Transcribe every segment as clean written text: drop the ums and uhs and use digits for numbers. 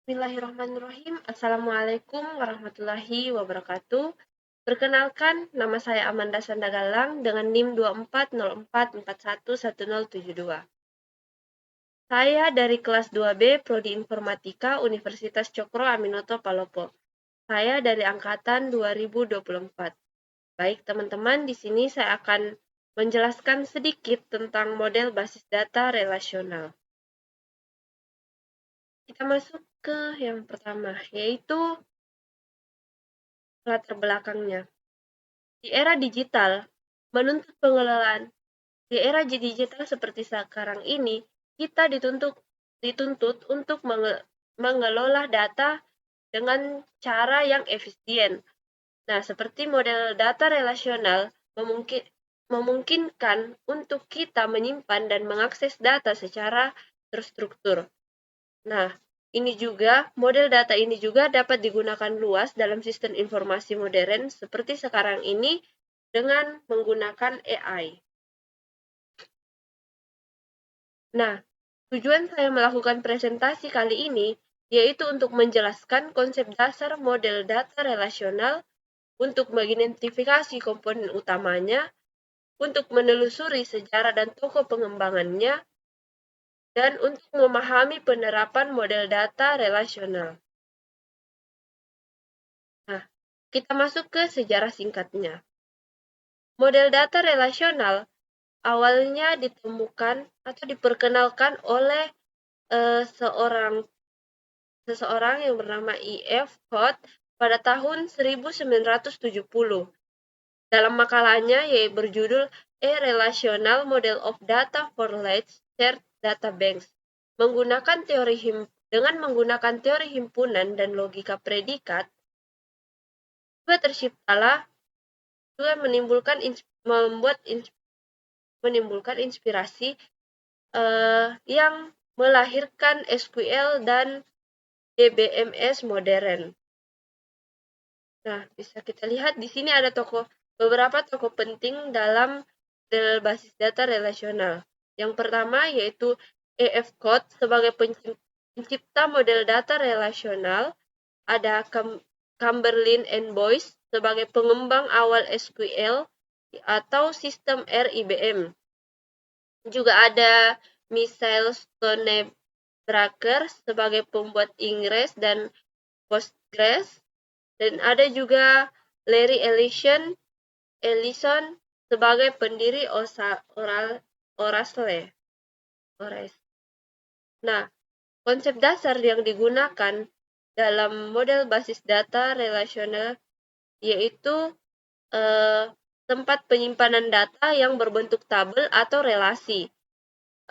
Bismillahirrahmanirrahim. Assalamualaikum warahmatullahi wabarakatuh. Perkenalkan, nama saya Amanda Sandagalang dengan NIM 2404411072. Saya dari kelas 2B Prodi Informatika Universitas Cokro Aminoto Palopo. Saya dari angkatan 2024. Baik teman-teman, di sini saya akan menjelaskan sedikit tentang model basis data relasional. Kita masuk ke yang pertama, yaitu latar belakangnya. Di era digital, menuntut pengelolaan. Di era digital seperti sekarang ini, kita dituntut untuk mengelola data dengan cara yang efisien. Nah, seperti model data relasional memungkinkan untuk kita menyimpan dan mengakses data secara terstruktur. Nah, model data ini juga dapat digunakan luas dalam sistem informasi modern seperti sekarang ini dengan menggunakan AI. Nah, tujuan saya melakukan presentasi kali ini yaitu untuk menjelaskan konsep dasar model data relasional, untuk mengidentifikasi komponen utamanya, untuk menelusuri sejarah dan tokoh pengembangannya, dan untuk memahami penerapan model data relasional. Nah, kita masuk ke sejarah singkatnya. Model data relasional awalnya ditemukan atau diperkenalkan oleh seseorang yang bernama E.F. Code pada tahun 1970. Dalam makalahnya yaitu berjudul A Relational Model of Data for Large Shared Data Banks. Dengan menggunakan teori himpunan dan logika predikat, menimbulkan inspirasi yang melahirkan SQL dan DBMS modern. Nah, bisa kita lihat di sini ada beberapa tokoh penting dalam basis data relasional. Yang pertama yaitu E.F. Code sebagai pencipta model data relasional, ada Chamberlain and Boyce sebagai pengembang awal SQL atau sistem RIBM. Juga ada Michael Stonebraker sebagai pembuat Ingress dan Postgres, dan ada juga Larry Ellison sebagai pendiri Oracle. Nah, konsep dasar yang digunakan dalam model basis data relasional yaitu tempat penyimpanan data yang berbentuk tabel atau relasi.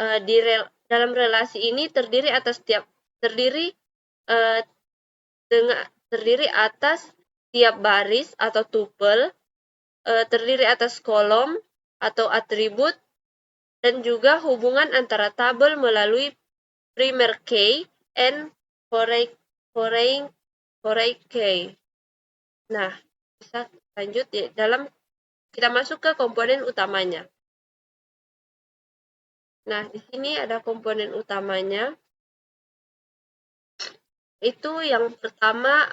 Dalam relasi ini terdiri atas tiap baris atau tupel, terdiri atas kolom atau atribut, dan juga hubungan antara tabel melalui primary key and foreign key. Nah, bisa lanjut kita masuk ke komponen utamanya. Nah, di sini ada komponen utamanya. Itu yang pertama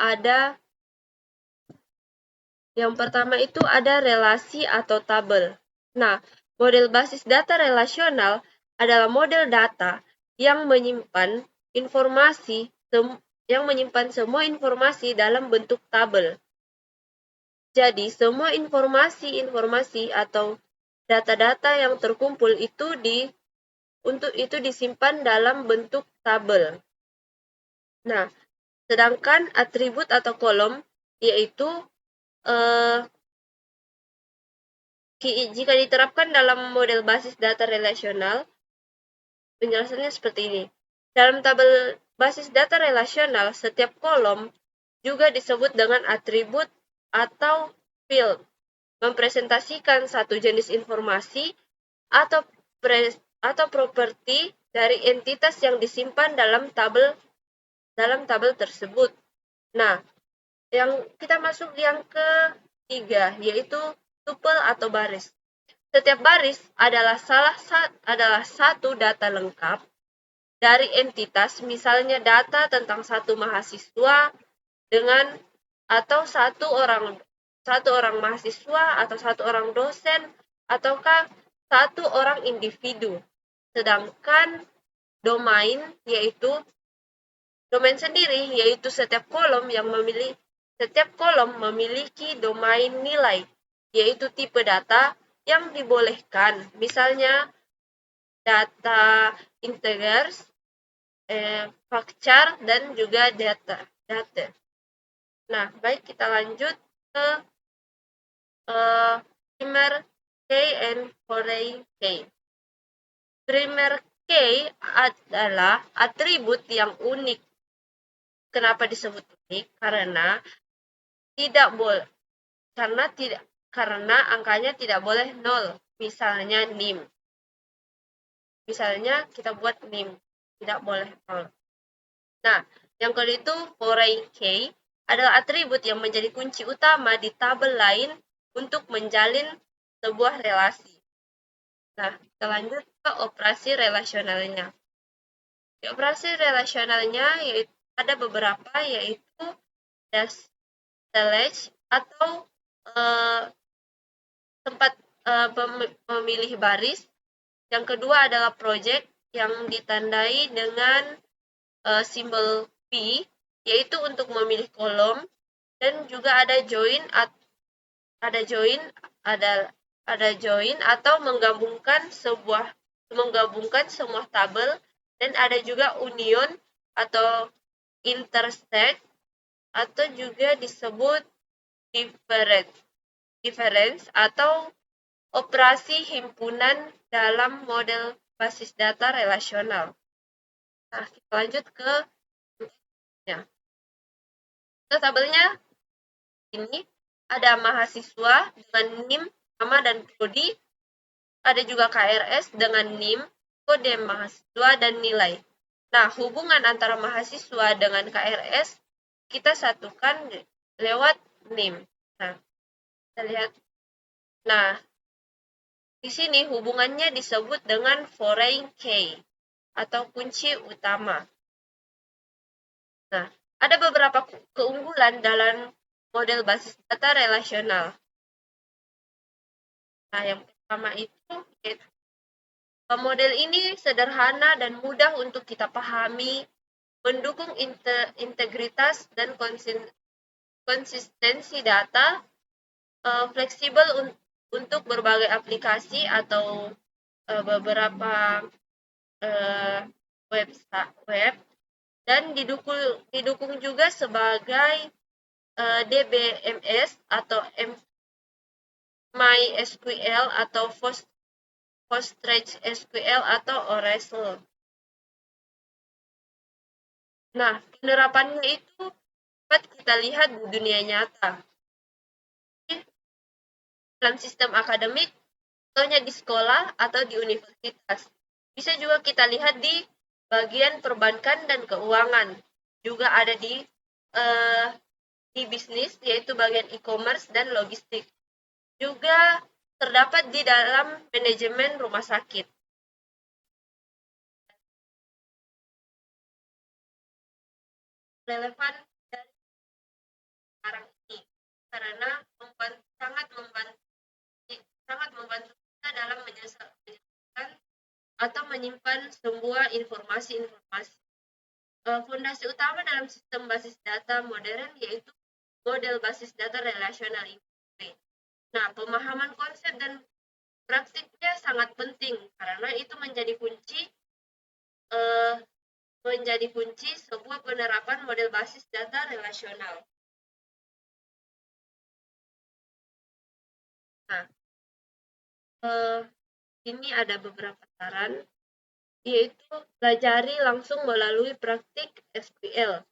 itu ada relasi atau tabel. Nah, model basis data relasional adalah model data yang menyimpan semua informasi dalam bentuk tabel. Jadi, semua informasi atau data-data yang terkumpul itu disimpan dalam bentuk tabel. Nah, sedangkan atribut atau kolom yaitu jika diterapkan dalam model basis data relasional, penjelasannya seperti ini. Dalam tabel basis data relasional, setiap kolom juga disebut dengan atribut atau field, mempresentasikan satu jenis informasi atau properti dari entitas yang disimpan dalam tabel tersebut. Nah, kita masuk yang ketiga, yaitu tupel atau baris. Setiap baris adalah satu data lengkap dari entitas, misalnya data tentang satu mahasiswa dengan atau satu orang mahasiswa atau satu orang dosen ataukah satu orang individu. Sedangkan domain sendiri yaitu setiap kolom memiliki domain nilai, yaitu tipe data yang dibolehkan. Misalnya data integers, varchar, dan juga data. Nah, baik, kita lanjut ke primer key and foreign key. Primer key adalah atribut yang unik. Kenapa disebut unik? Karena angkanya tidak boleh 0. Misalnya NIM. Misalnya kita buat NIM, tidak boleh 0. Nah, yang kedua itu foreign key adalah atribut yang menjadi kunci utama di tabel lain untuk menjalin sebuah relasi. Nah, kita lanjut ke operasi relasionalnya. Di operasi relasionalnya ada beberapa, yaitu select atau tempat memilih baris. Yang kedua adalah project yang ditandai dengan simbol P, yaitu untuk memilih kolom, dan juga ada join atau menggabungkan semua tabel, dan ada juga union atau intersect atau juga disebut difference atau operasi himpunan dalam model basis data relasional. Nah, kita lanjut ke tabelnya. Ini ada mahasiswa dengan NIM, nama dan prodi. Ada juga KRS dengan NIM, kode mahasiswa, dan nilai. Nah, hubungan antara mahasiswa dengan KRS kita satukan lewat NIM. Nah, kita lihat. Nah, di sini hubungannya disebut dengan foreign key atau kunci utama. Nah, ada beberapa keunggulan dalam model basis data relasional. Nah, yang pertama itu model ini sederhana dan mudah untuk kita pahami, mendukung integritas dan konsistensi data, fleksibel untuk berbagai aplikasi atau beberapa web, dan didukung juga sebagai DBMS atau MySQL atau PostgreSQL atau Oracle. Nah, penerapannya itu dapat kita lihat di dunia nyata. Dalam sistem akademik, contohnya di sekolah atau di universitas. Bisa juga kita lihat di bagian perbankan dan keuangan. Juga ada di bisnis, yaitu bagian e-commerce dan logistik. Juga terdapat di dalam manajemen rumah sakit. Relevan dari sekarang ini karena sangat membantu kita dalam menyelesaikan atau menyimpan sebuah informasi. Fondasi utama dalam sistem basis data modern yaitu model basis data relasional ini. Nah, pemahaman konsep dan praktiknya sangat penting karena itu menjadi kunci sebuah penerapan model basis data relasional. Nah, ini ada beberapa saran, yaitu pelajari langsung melalui praktik SQL.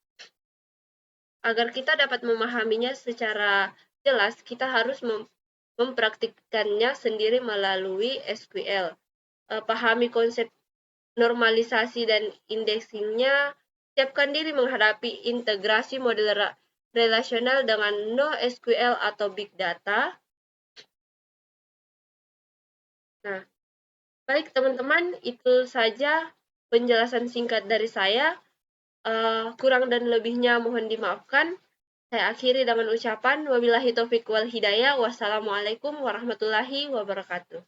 Agar kita dapat memahaminya secara jelas, kita harus mempraktikkannya sendiri melalui SQL. Pahami konsep normalisasi dan indexingnya, siapkan diri menghadapi integrasi model relasional dengan NoSQL atau Big Data. Nah, baik teman-teman, itu saja penjelasan singkat dari saya. Kurang dan lebihnya mohon dimaafkan. Saya akhiri dengan ucapan wabillahi taufik wal hidayah. Wassalamualaikum warahmatullahi wabarakatuh.